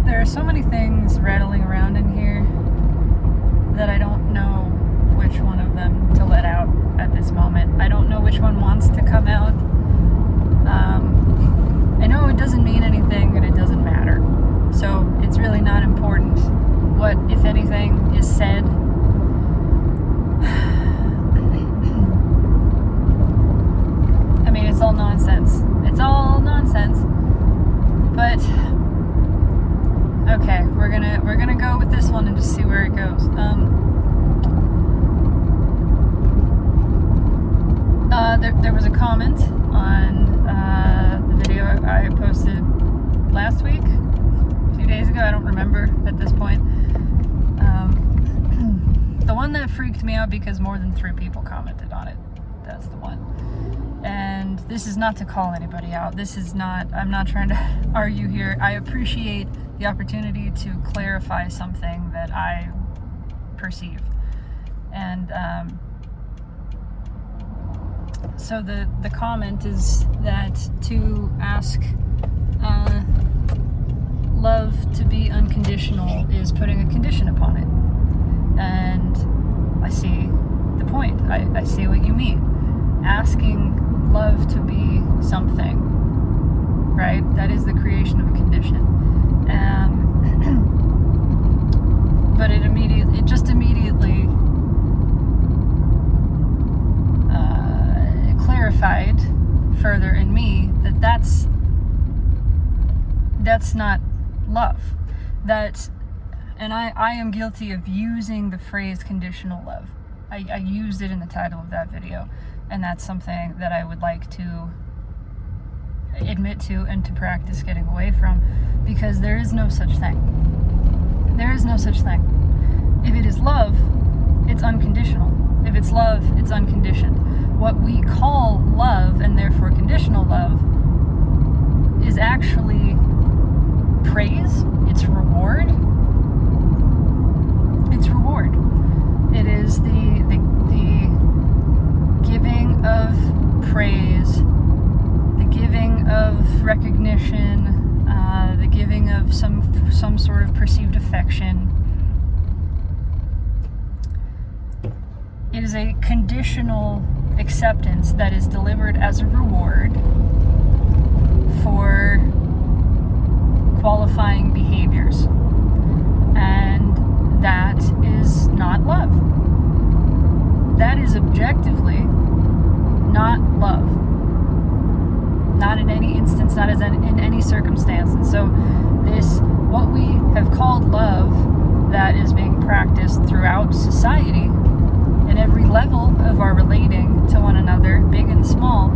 There are so many things rattling around in here that I don't know which one of them to let out at this moment. I don't know which one wants to come out. I know it doesn't mean anything and it doesn't matter. So it's really not important what, if anything, is said. I mean, it's all nonsense. It's all nonsense. But okay, we're gonna go with this one and just see where it goes. There was a comment on the video I posted last week, a few days ago. I don't remember at this point. The one that freaked me out because more than 3 people commented on it. That's the one. And this is not to call anybody out. I'm not trying to argue here. I appreciate the opportunity to clarify something that I perceive. And so the comment is that to ask love to be unconditional is putting a condition upon it. And I see the point. I see what you mean. Asking love to be something, right? That is the creation of a condition. But it just immediately clarified further in me that that's not love. And I am guilty of using the phrase conditional love. I used it in the title of that video, and that's something that I would like to admit to and to practice getting away from, because there is no such thing. There is no such thing. If it is love, it's unconditional. If it's love, it's unconditioned. What we call love, and therefore conditional love, is actually praise. It's reward. It's reward. It is the giving of praise, the giving of recognition, the giving of some sort of perceived affection. It is a conditional acceptance that is delivered as a reward for qualifying behaviors. And that is not love. That is objectively not love. Not in any instance, not as in any circumstance. And so what we have called love, that is being practiced throughout society, in every level of our relating to one another, big and small,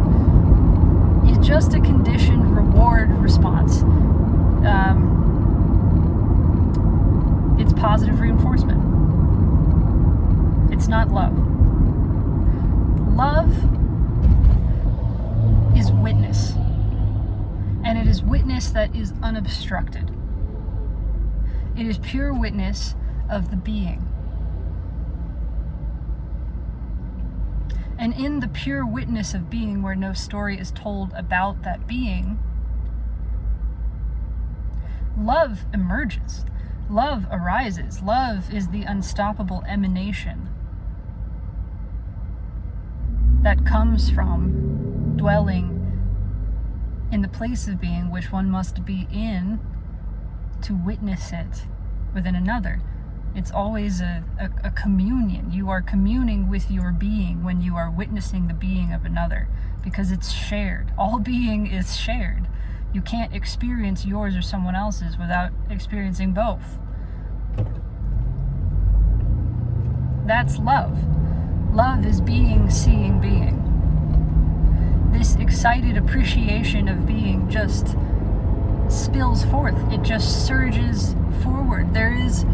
is just a conditioned reward response. It's positive reinforcement. It's not love. Love is witness. And it is witness that is unobstructed. It is pure witness of the being. And in the pure witness of being, where no story is told about that being, love emerges. Love arises. Love is the unstoppable emanation that comes from dwelling in the place of being which one must be in to witness it within another. It's always a communion. You are communing with your being when you are witnessing the being of another, because it's shared. All being is shared. You can't experience yours or someone else's without experiencing both. That's love. Love is being, seeing being. This excited appreciation of being just spills forth. It just surges forward. There is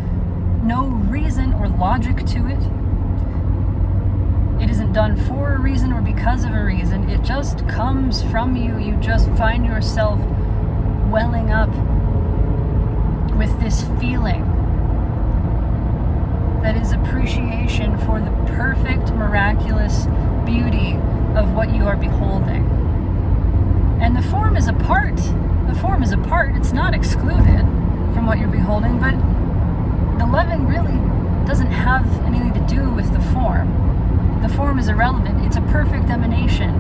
no reason or logic to it. It isn't done for a reason or because of a reason. It just comes from you. You just find yourself welling up with this feeling that is appreciation for the perfect, miraculous beauty of what you are beholding. And the form is a part. The form is a part. It's not excluded from what you're beholding, but the loving really doesn't have anything to do with the form. The form is irrelevant. It's a perfect emanation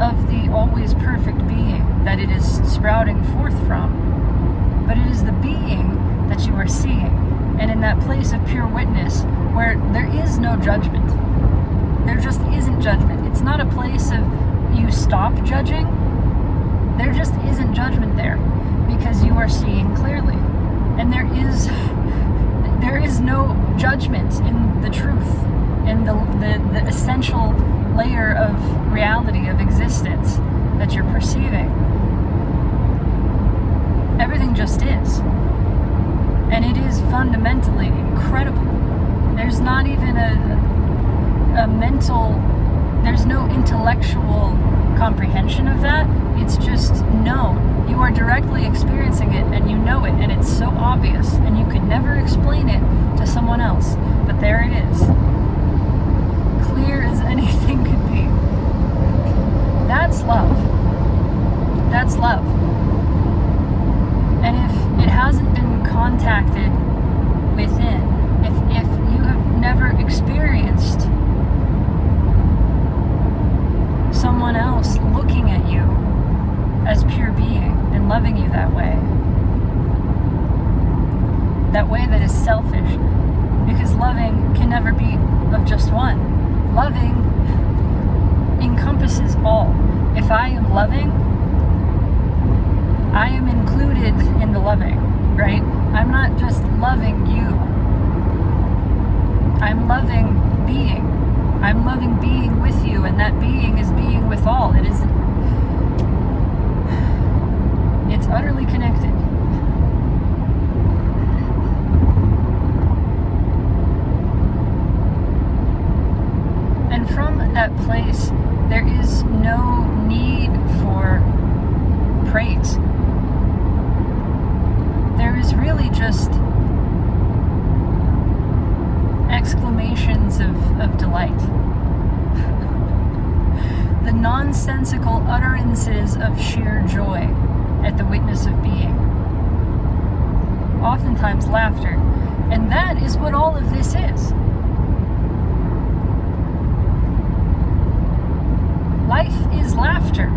of the always perfect being that it is sprouting forth from. But it is the being that you are seeing. And in that place of pure witness where there is no judgment, there just isn't judgment. It's not a place of you stop judging. There just isn't judgment there because you are seeing clearly. And there is no judgment in the truth, in the essential layer of reality, of existence that you're perceiving. Everything just is. And it is fundamentally incredible. There's not even a mental, there's no intellectual comprehension of that. It's just known. You are directly experiencing it and you know it, and it's so obvious, and you could never explain it to someone else. But there it is. Clear as anything could be. That's love. That's love. And if it hasn't been contacted within, if you have never experienced someone else looking at you as pure being and loving you that way that is selfish, because loving can never be of just one. Loving encompasses all. If I am loving, I am included in the loving, right? I'm not just loving you. I'm loving being. I'm loving being with you, and that being is being with all. It's utterly connected. And from that place, there is no need for praise. There is really just exclamations of delight. The nonsensical utterances of sheer joy at the witness of being. Oftentimes laughter. And that is what all of this is. Life is laughter.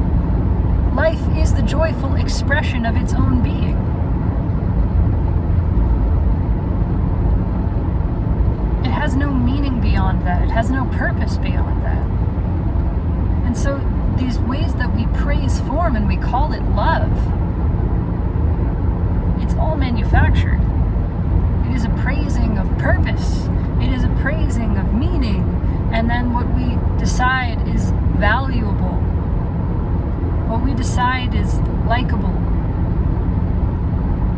Life is the joyful expression of its own being. It has no meaning beyond that. It has no purpose beyond that. And so these ways that we praise form and we call it love, it's all manufactured. It is a praising of purpose. It is a praising of meaning. And then what we decide is valuable. What we decide is likable.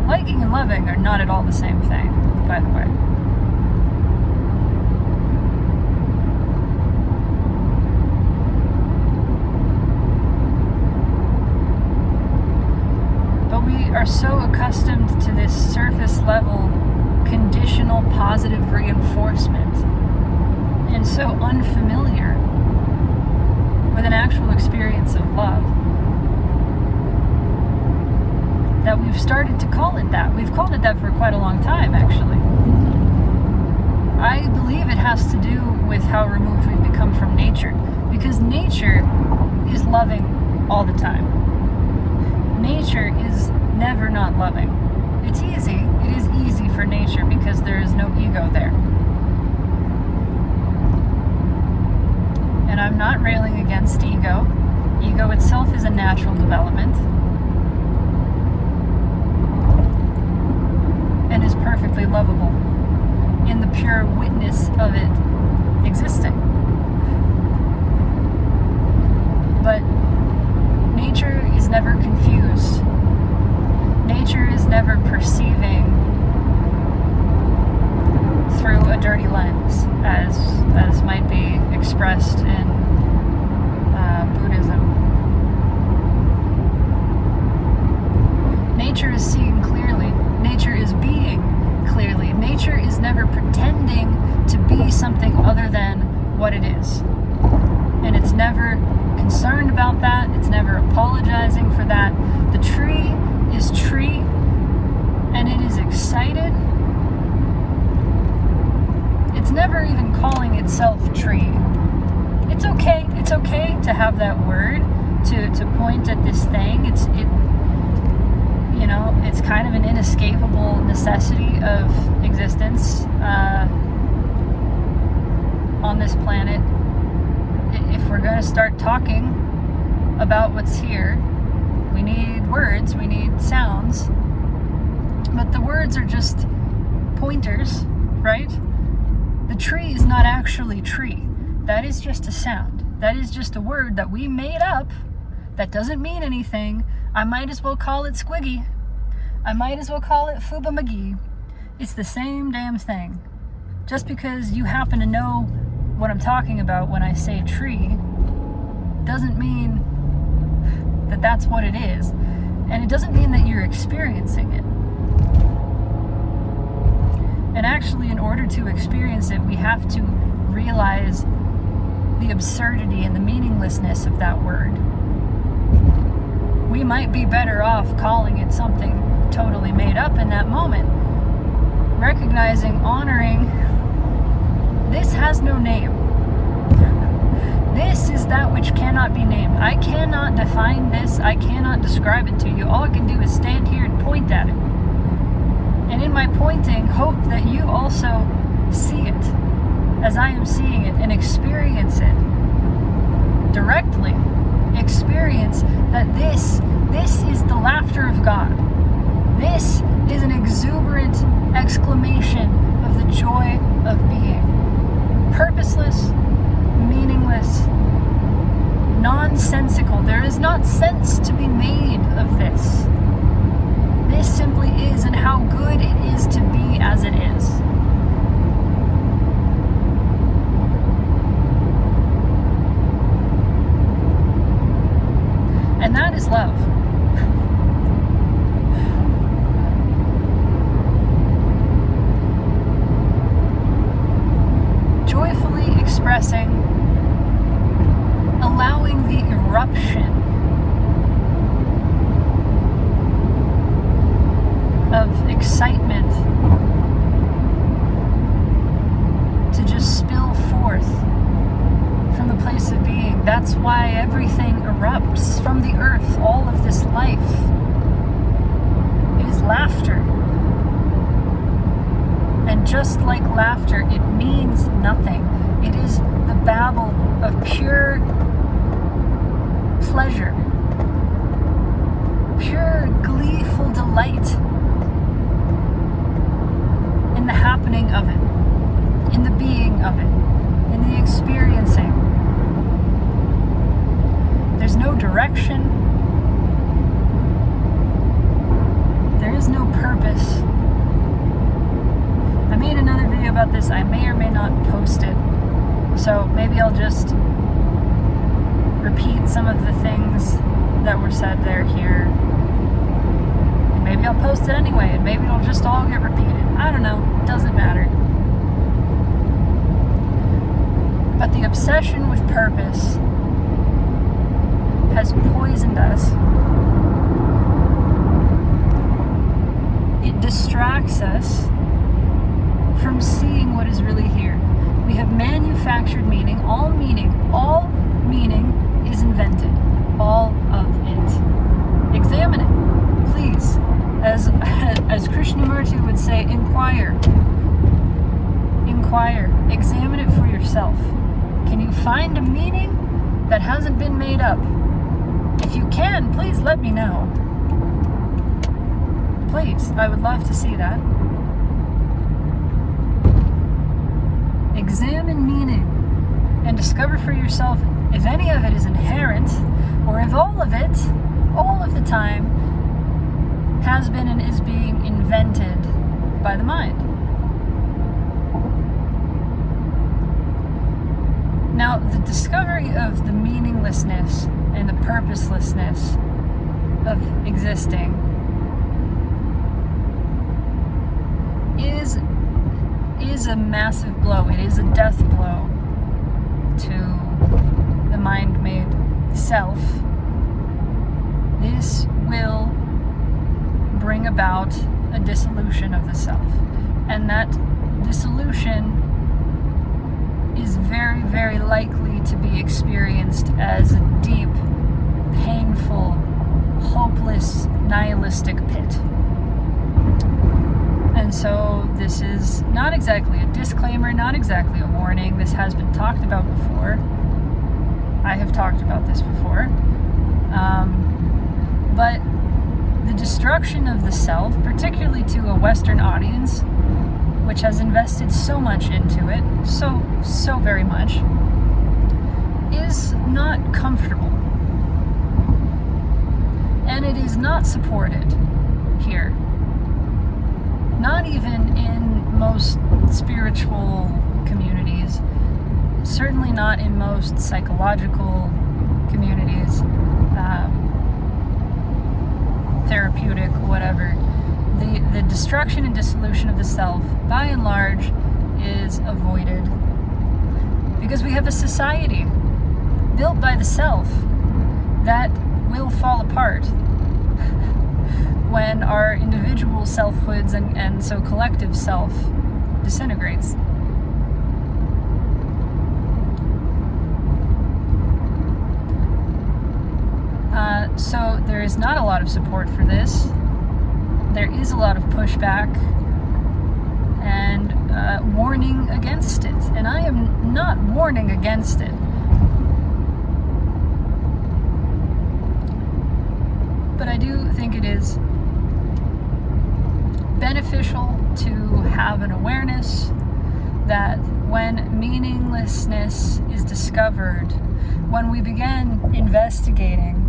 Liking and loving are not at all the same thing, by the way. But we are so accustomed to this surface level conditional positive reinforcement and so unfamiliar with an actual experience of love that we've started to call it that. We've called it that for quite a long time, actually. I believe it has to do with how removed we've become from nature, because nature is loving all the time. Nature is never not loving. It's easy. It is easy for nature because there is no ego there. And I'm not railing against ego. Ego itself is a natural development and is perfectly lovable in the pure witness of it existing. But nature is never confused. Nature is never perceiving through a dirty lens, as might be expressed in Buddhism. Nature is seeing clearly. Nature is being clearly. Nature is never pretending to be something other than what it is. And it's never concerned about that. It's never apologizing for that. The tree is tree yourself tree. It's okay to have that word, to point at this thing. It's kind of an inescapable necessity of existence on this planet. If we're going to start talking about what's here, we need words, we need sounds. But the words are just pointers, right? The tree is not actually tree. That is just a sound. That is just a word that we made up that doesn't mean anything. I might as well call it squiggy. I might as well call it Fuba McGee. It's the same damn thing. Just because you happen to know what I'm talking about when I say tree doesn't mean that that's what it is. And it doesn't mean that you're experiencing it. And actually, in order to experience it, we have to realize the absurdity and the meaninglessness of that word. We might be better off calling it something totally made up in that moment. Recognizing, honoring, this has no name. This is that which cannot be named. I cannot define this. I cannot describe it to you. All I can do is stand here and point at it. And in my pointing, hope that you also see it as I am seeing it and experience it directly. Experience that this is the laughter of God. This is an exuberant exclamation of the joy of being. Purposeless, meaningless, nonsensical. There is not sense to be made of this. This simply is, and how good it is to be as it is. And that is love. Joyfully expressing, allowing the eruption of excitement to just spill forth from the place of being. That's why everything erupts from the earth, all of this life. It is laughter. And just like laughter, it means nothing. It is the babble of pure pleasure, pure gleeful delight in the happening of it, in the being of it, in the experiencing. There's no direction. There is no purpose. I made another video about this. I may or may not post it. So maybe I'll just repeat some of the things that were said there here. And maybe I'll post it anyway, and maybe it'll just all get repeated. I don't know. It doesn't matter. But the obsession with purpose has poisoned us. It distracts us from seeing what is really here. We have manufactured meaning. All meaning is invented. All of it. Examine it, please. As Krishnamurti would say, inquire. Inquire. Examine it for yourself. Can you find a meaning that hasn't been made up? If you can, please let me know. Please, I would love to see that. Examine meaning and discover for yourself if any of it is inherent, or if all of it, all of the time, has been and is being invented by the mind. Now, the discovery of the meaninglessness and the purposelessness of existing is a massive blow. It is a death blow to the mind-made self. This will bring about a dissolution of the self. And that dissolution is very, very likely to be experienced as a deep, painful, hopeless, nihilistic pit. And so this is not exactly a disclaimer, not exactly a warning. This has been talked about before. I have talked about this before. But the destruction of the self, particularly to a Western audience, which has invested so much into it, so very much, is not comfortable. And it is not supported here. Not even in most spiritual communities, certainly not in most psychological communities, therapeutic, whatever. The destruction and dissolution of the self, by and large, is avoided because we have a society built by the self that will fall apart when our individual selfhoods and so collective self disintegrates. So there is not a lot of support for this. There is a lot of pushback and warning against it. And I am not warning against it. But I do think it is beneficial to have an awareness that when meaninglessness is discovered, when we begin investigating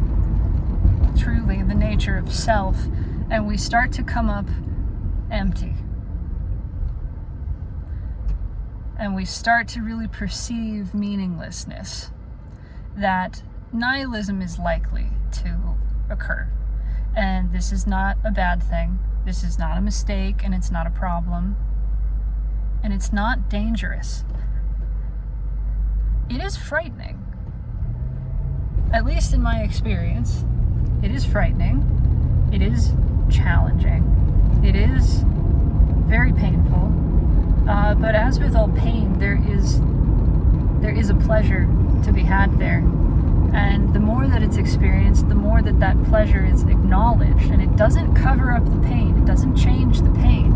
truly the nature of self, and we start to come up empty, and we start to really perceive meaninglessness, that nihilism is likely to occur. And this is not a bad thing. This is not a mistake, and it's not a problem. And it's not dangerous. It is frightening. At least in my experience, it is frightening. It is challenging. It is very painful. But as with all pain, there is a pleasure to be had there. And the more that it's experienced, the more that pleasure is acknowledged. And it doesn't cover up the pain. It doesn't change the pain.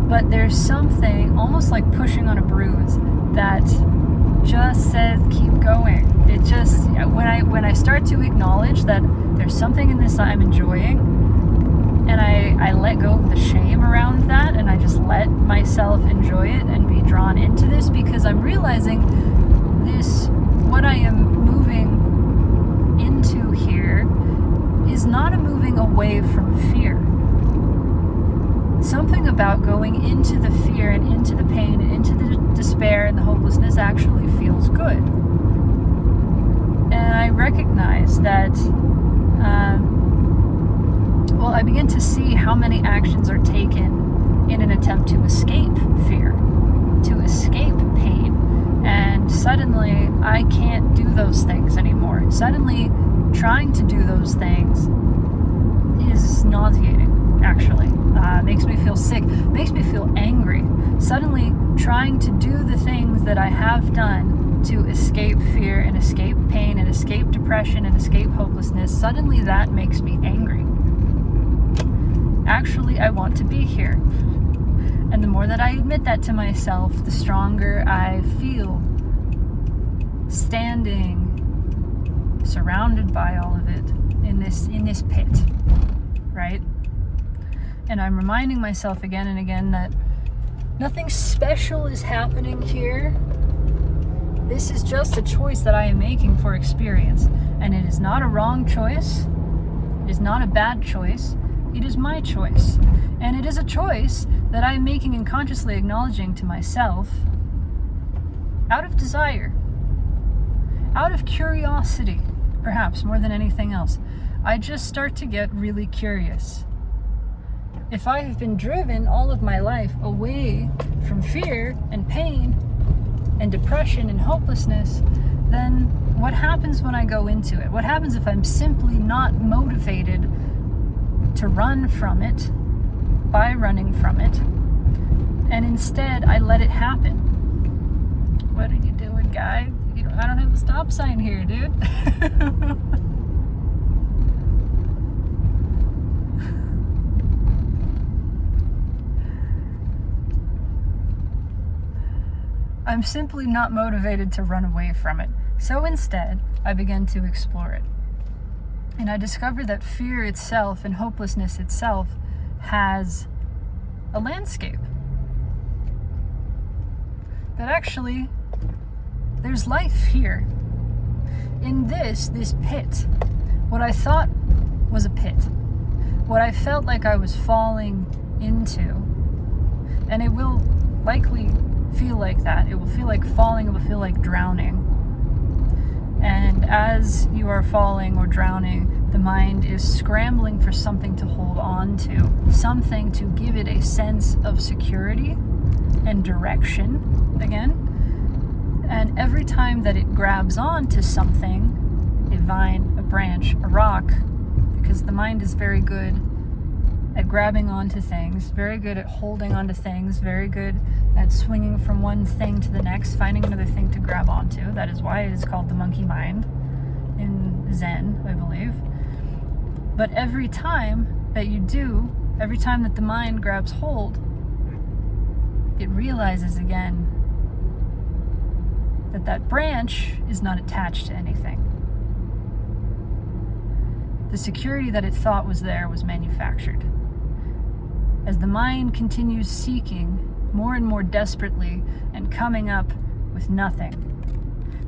But there's something almost like pushing on a bruise that just says keep going. It just, when I start to acknowledge that there's something in this I'm enjoying, and I let go of the shame around that, and I just let myself enjoy it and be drawn into this, because I'm realizing this, what I am moving into here is not a moving away from fear. Something about going into the fear and into the pain and into the despair and the hopelessness actually feels good. And I recognize that, I begin to see how many actions are taken in an attempt to escape fear, to escape pain. And suddenly, I can't do those things anymore. Suddenly, trying to do those things is nauseating, actually. Makes me feel sick, makes me feel angry. Suddenly, trying to do the things that I have done to escape fear and escape pain and escape depression and escape hopelessness, suddenly that makes me angry. Actually, I want to be here. And the more that I admit that to myself, the stronger I feel standing, surrounded by all of it in this pit, right? And I'm reminding myself again and again that nothing special is happening here. This is just a choice that I am making for experience. And it is not a wrong choice. It is not a bad choice. It is my choice. And it is a choice that I am making and consciously acknowledging to myself out of desire, out of curiosity, perhaps more than anything else. I just start to get really curious. If I have been driven all of my life away from fear and pain and depression and hopelessness, then what happens when I go into it? What happens if I'm simply not motivated to run from it by running from it, and instead I let it happen? What are you doing, guy? I don't have a stop sign here, dude. I'm simply not motivated to run away from it. So instead, I began to explore it. And I discovered that fear itself and hopelessness itself has a landscape. That actually, there's life here. In this pit, what I thought was a pit, what I felt like I was falling into, and it will likely feel like that. It will feel like falling, it will feel like drowning. And as you are falling or drowning, the mind is scrambling for something to hold on to, something to give it a sense of security and direction again. And every time that it grabs onto something, a vine, a branch, a rock, because the mind is very good at grabbing onto things, very good at holding onto things, very good at swinging from one thing to the next, finding another thing to grab onto. That is why it is called the monkey mind in Zen, I believe. But every time that you do, every time that the mind grabs hold, it realizes again that that branch is not attached to anything. The security that it thought was there was manufactured. As the mind continues seeking more and more desperately and coming up with nothing,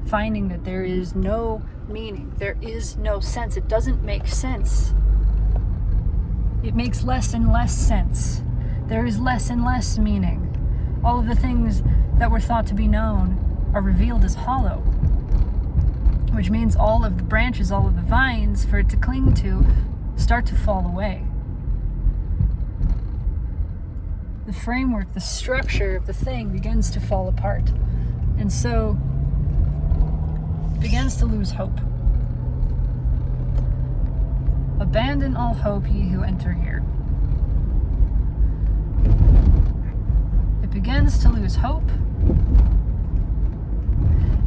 finding that there is no meaning, there is no sense, it doesn't make sense. It makes less and less sense. There is less and less meaning. All of the things that were thought to be known are revealed as hollow, which means all of the branches, all of the vines for it to cling to start to fall away. The framework, the structure of the thing begins to fall apart. And so it begins to lose hope. Abandon all hope, ye who enter here. It begins to lose hope.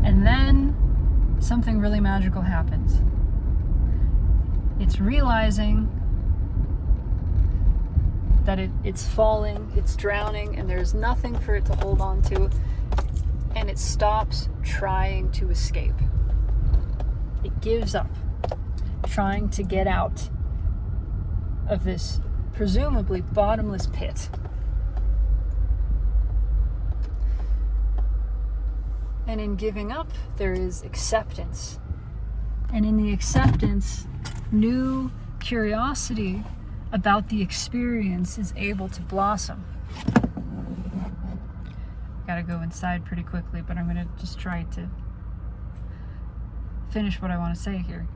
And then something really magical happens. It's realizing that it's falling, it's drowning, and there's nothing for it to hold on to, and it stops trying to escape. It gives up trying to get out of this presumably bottomless pit. And in giving up, there is acceptance. And in the acceptance, new curiosity about the experience is able to blossom. Gotta go inside pretty quickly, but I'm gonna just try to finish what I want to say here.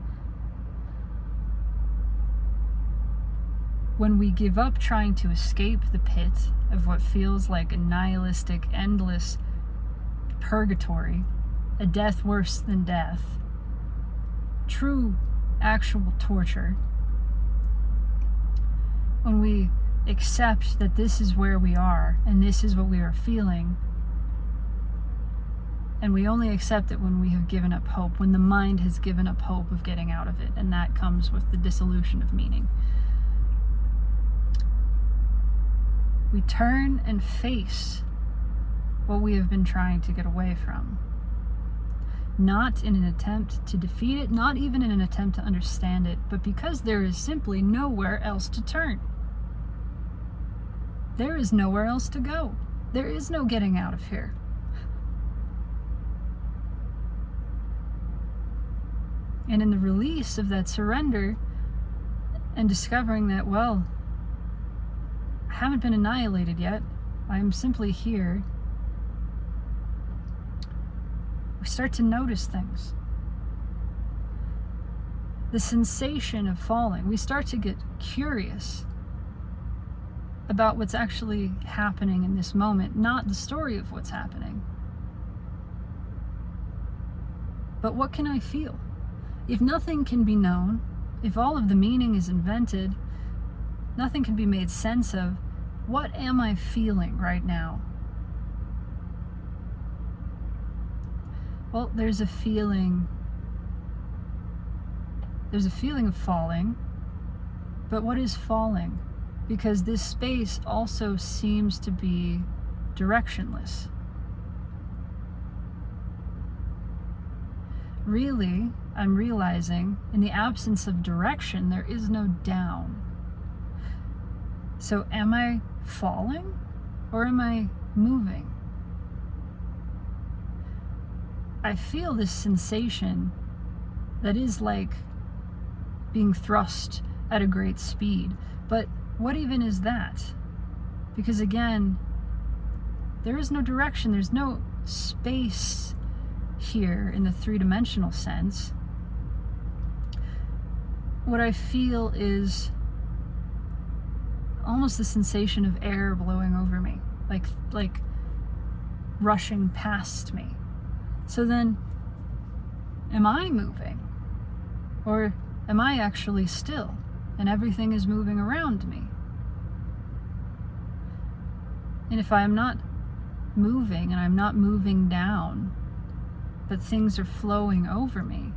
When we give up trying to escape the pit of what feels like a nihilistic, endless purgatory, a death worse than death, true, actual torture, when we accept that this is where we are and this is what we are feeling, and we only accept it when we have given up hope, when the mind has given up hope of getting out of it, and that comes with the dissolution of meaning. We turn and face what we have been trying to get away from. Not in an attempt to defeat it, not even in an attempt to understand it, but because there is simply nowhere else to turn. There is nowhere else to go. There is no getting out of here. And in the release of that surrender and discovering that, well, I haven't been annihilated yet, I'm simply here, we start to notice things. The sensation of falling, we start to get curious about what's actually happening in this moment, not the story of what's happening. But what can I feel? If nothing can be known, if all of the meaning is invented, nothing can be made sense of, what am I feeling right now? Well, there's a feeling of falling, but what is falling? Because this space also seems to be directionless. Really, I'm realizing in the absence of direction, there is no down. So am I falling or am I moving? I feel this sensation that is like being thrust at a great speed. But what even is that? Because again, there is no direction, there's no space here in the three-dimensional sense. What I feel is almost the sensation of air blowing over me, like rushing past me. So then, am I moving? Or am I actually still and everything is moving around me? And if I'm not moving and I'm not moving down, but things are flowing over me,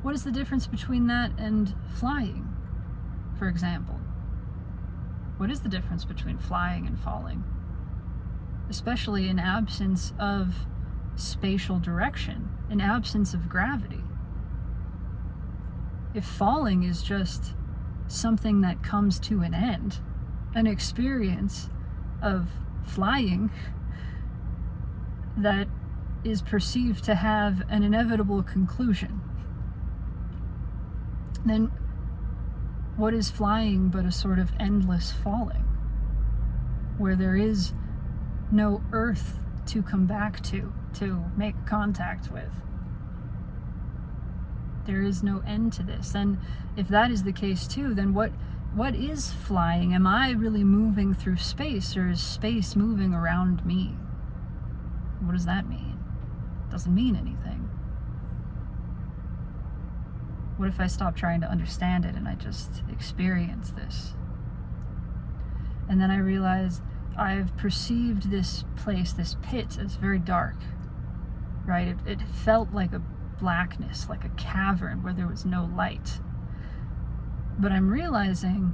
what is the difference between that and flying, for example? What is the difference between flying and falling? Especially in absence of spatial direction, in absence of gravity. If falling is just something that comes to an end, an experience of flying that is perceived to have an inevitable conclusion, then what is flying but a sort of endless falling, where there is no earth to come back to make contact with? There is no end to this. And if that is the case too, then what is flying? Am I really moving through space, or is space moving around me? What does that mean? It doesn't mean anything. What if I stop trying to understand it and I just experience this? And then I realize I've perceived this place, this pit, as very dark, right? It felt like a blackness, like a cavern where there was no light. But I'm realizing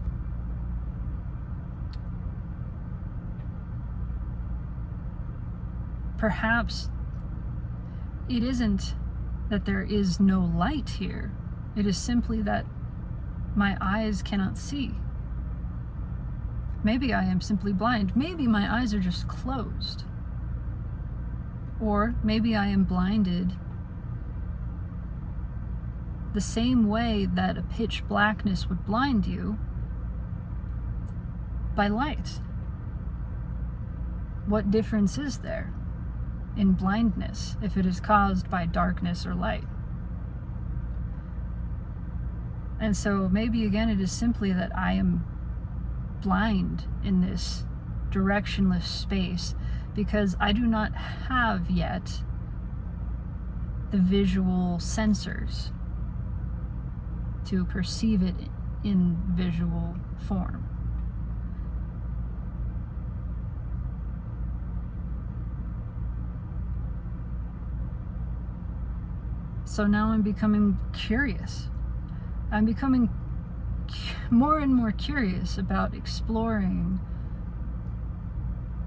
perhaps it isn't that there is no light here. It is simply that my eyes cannot see. Maybe I am simply blind. Maybe my eyes are just closed. Or maybe I am blinded the same way that a pitch blackness would blind you, by light. What difference is there in blindness if it is caused by darkness or light? And so maybe again it is simply that I am blind in this directionless space because I do not have yet the visual sensors to perceive it in visual form. So now I'm becoming curious. I'm becoming more and more curious about exploring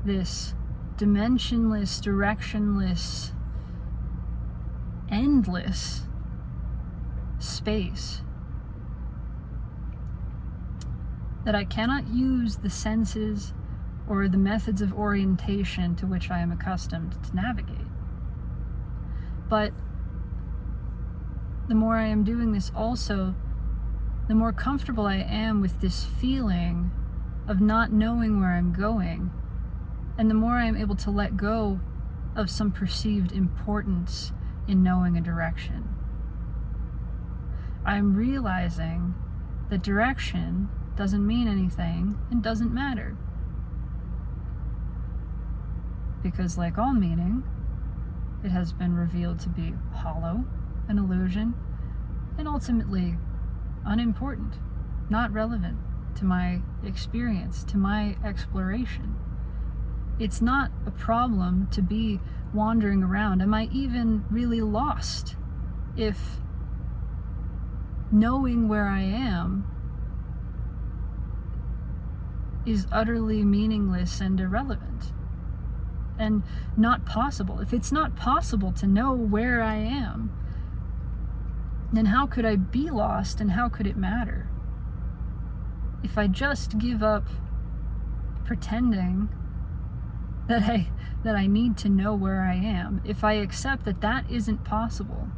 this dimensionless, directionless, endless space that I cannot use the senses or the methods of orientation to which I am accustomed to navigate. But the more I am doing this also, the more comfortable I am with this feeling of not knowing where I'm going, and the more I am able to let go of some perceived importance in knowing a direction. I'm realizing that direction doesn't mean anything and doesn't matter. Because like all meaning, it has been revealed to be hollow, an illusion, and ultimately unimportant, not relevant to my experience, to my exploration. It's not a problem to be wandering around. Am I even really lost if knowing where I am is utterly meaningless and irrelevant and not possible? If it's not possible to know where I am, then how could I be lost and how could it matter? If I just give up pretending that I need to know where I am, if I accept that that isn't possible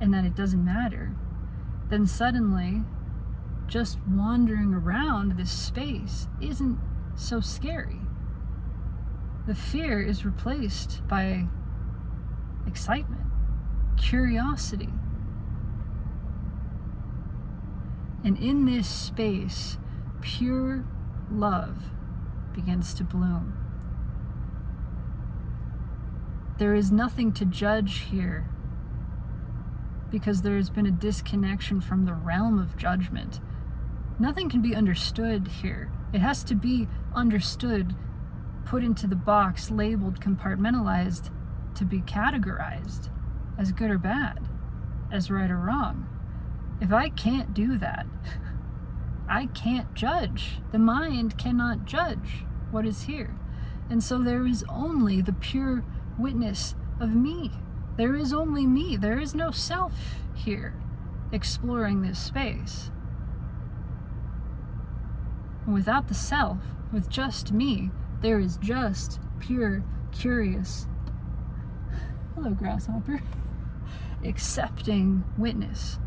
and that it doesn't matter, then suddenly just wandering around this space isn't so scary. The fear is replaced by excitement, curiosity. And in this space, pure love begins to bloom. There is nothing to judge here because there has been a disconnection from the realm of judgment. Nothing can be understood here. It has to be understood, put into the box, labeled, compartmentalized, to be categorized as good or bad, as right or wrong. If I can't do that, I can't judge. The mind cannot judge what is here. And so there is only the pure witness of me. There is only me. There is no self here exploring this space. And without the self, with just me, there is just pure, curious, hello grasshopper, accepting witness.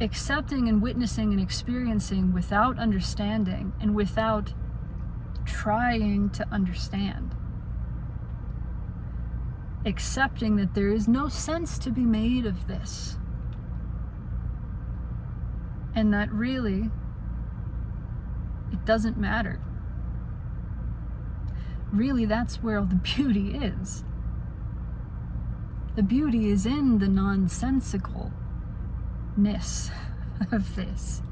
Accepting and witnessing and experiencing without understanding and without trying to understand. Accepting that there is no sense to be made of this. And that really, it doesn't matter. Really, that's where the beauty is. The beauty is in the nonsensicalness of this.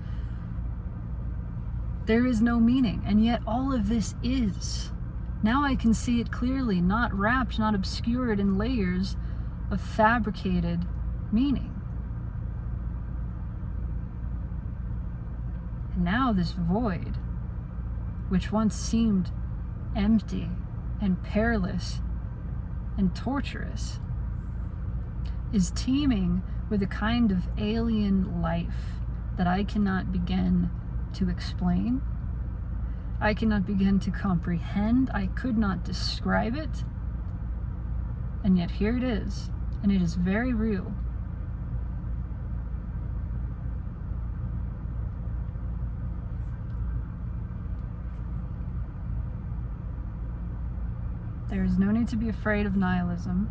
There is no meaning, and yet all of this is. Now I can see it clearly, not wrapped, not obscured in layers of fabricated meaning. And now this void, which once seemed empty and perilous and torturous, is teeming with a kind of alien life that I cannot begin to explain. I cannot begin to comprehend. I could not describe it. And yet here it is, and it is very real. There is no need to be afraid of nihilism.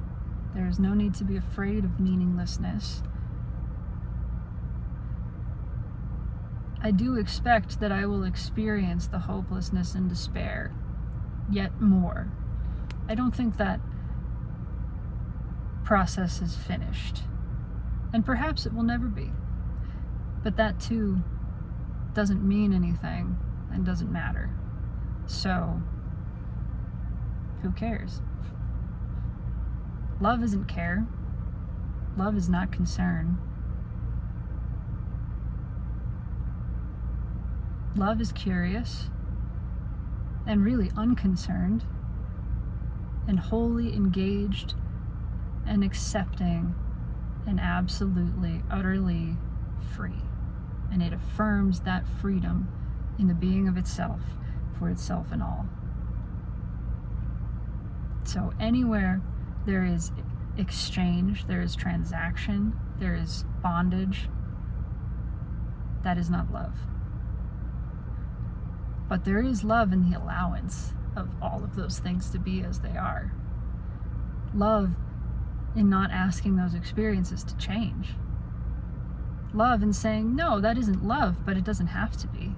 There is no need to be afraid of meaninglessness. I do expect that I will experience the hopelessness and despair yet more. I don't think that process is finished. And perhaps it will never be. But that too doesn't mean anything and doesn't matter. So, who cares? Love isn't care. Love is not concern. Love is curious and really unconcerned and wholly engaged and accepting and absolutely, utterly free. And it affirms that freedom in the being of itself, for itself and all. So anywhere there is exchange, there is transaction, there is bondage, that is not love. But there is love in the allowance of all of those things to be as they are. Love in not asking those experiences to change. Love in saying, no, that isn't love, but it doesn't have to be.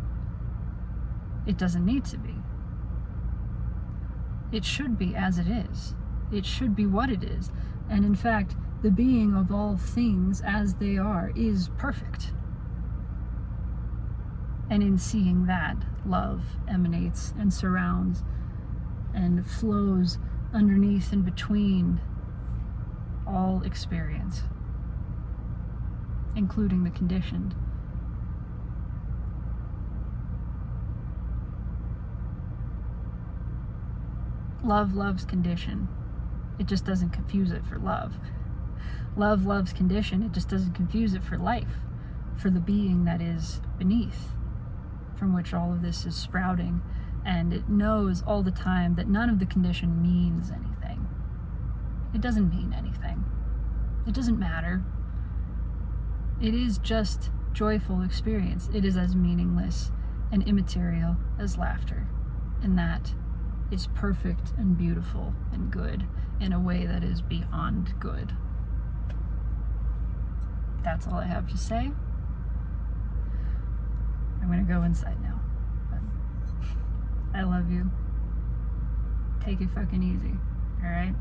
It doesn't need to be. It should be as it is. It should be what it is. And in fact, the being of all things as they are is perfect. And in seeing that, love emanates and surrounds and flows underneath and between all experience, including the conditioned. Love loves condition. It just doesn't confuse it for love. Love loves condition. It just doesn't confuse it for life, for the being that is beneath, from which all of this is sprouting. And it knows all the time that none of the condition means anything. It doesn't mean anything. It doesn't matter. It is just joyful experience. It is as meaningless and immaterial as laughter. And that is perfect and beautiful and good in a way that is beyond good. That's all I have to say. I'm gonna go inside now. But I love you. Take it fucking easy, alright?